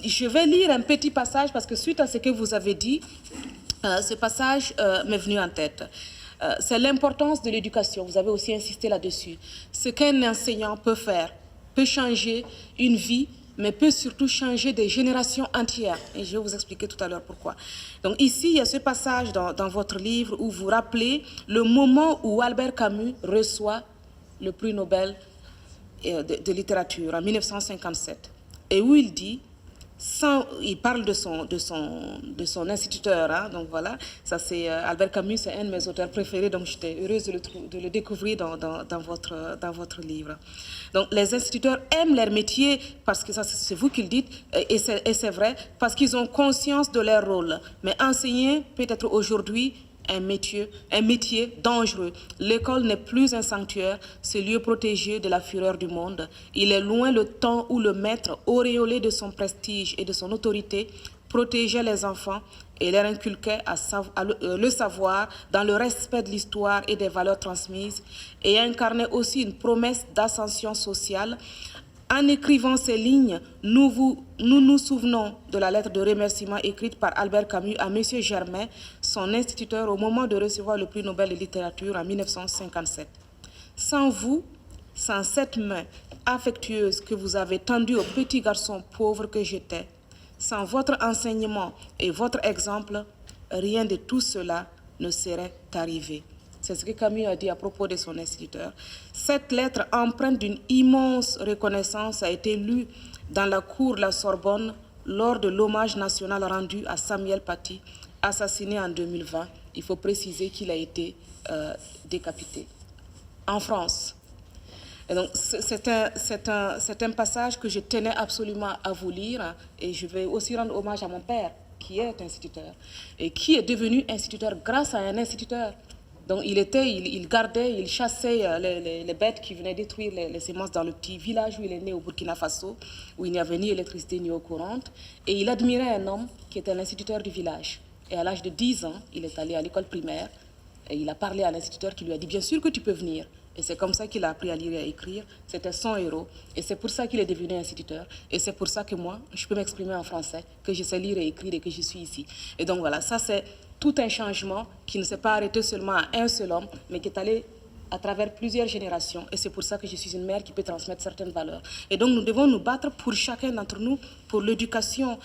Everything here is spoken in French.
je vais lire un petit passage parce que suite à ce que vous avez dit, ce passage m'est venu en tête. C'est l'importance de l'éducation, vous avez aussi insisté là-dessus. Ce qu'un enseignant peut faire, peut changer une vie, mais peut surtout changer des générations entières. Et je vais vous expliquer tout à l'heure pourquoi. Donc ici, il y a ce passage dans votre livre où vous rappelez le moment où Albert Camus reçoit le prix Nobel de littérature en 1957, et où il dit, il parle de son instituteur, hein, donc voilà, ça c'est Albert Camus, c'est un de mes auteurs préférés, donc j'étais heureuse de le découvrir dans votre livre. Donc les instituteurs aiment leur métier, parce que ça c'est vous qui le dites, et c'est vrai, parce qu'ils ont conscience de leur rôle. Mais enseigner peut être aujourd'hui un métier dangereux. L'école n'est plus un sanctuaire, ce lieu protégé de la fureur du monde. Il est loin le temps où le maître, auréolé de son prestige et de son autorité, protégeait les enfants et leur inculquait le savoir dans le respect de l'histoire et des valeurs transmises, et incarnait aussi une promesse d'ascension sociale. En écrivant ces lignes, nous nous souvenons de la lettre de remerciement écrite par Albert Camus à M. Germain, son instituteur, au moment de recevoir le prix Nobel de littérature en 1957. Sans vous, sans cette main affectueuse que vous avez tendue au petit garçon pauvre que j'étais, sans votre enseignement et votre exemple, rien de tout cela ne serait arrivé. C'est ce que Camus a dit à propos de son instituteur. Cette lettre, empreinte d'une immense reconnaissance, a été lue dans la cour de la Sorbonne lors de l'hommage national rendu à Samuel Paty, assassiné en 2020. Il faut préciser qu'il a été décapité. En France. Et donc, c'est un passage que je tenais absolument à vous lire, et je vais aussi rendre hommage à mon père, qui est instituteur, et qui est devenu instituteur grâce à un instituteur. Donc il gardait, il chassait les bêtes qui venaient détruire les semences dans le petit village où il est né au Burkina Faso, où il n'y avait ni électricité ni eau courante. Et il admirait un homme qui était l'instituteur du village. Et à l'âge de 10 ans, il est allé à l'école primaire et il a parlé à l'instituteur qui lui a dit « Bien sûr que tu peux venir ». Et c'est comme ça qu'il a appris à lire et à écrire. C'était son héros. Et c'est pour ça qu'il est devenu instituteur. Et c'est pour ça que moi, je peux m'exprimer en français, que je sais lire et écrire et que je suis ici. Et donc voilà, ça c'est tout un changement qui ne s'est pas arrêté seulement à un seul homme, mais qui est allé à travers plusieurs générations. Et c'est pour ça que je suis une mère qui peut transmettre certaines valeurs. Et donc nous devons nous battre pour chacun d'entre nous, pour l'éducation.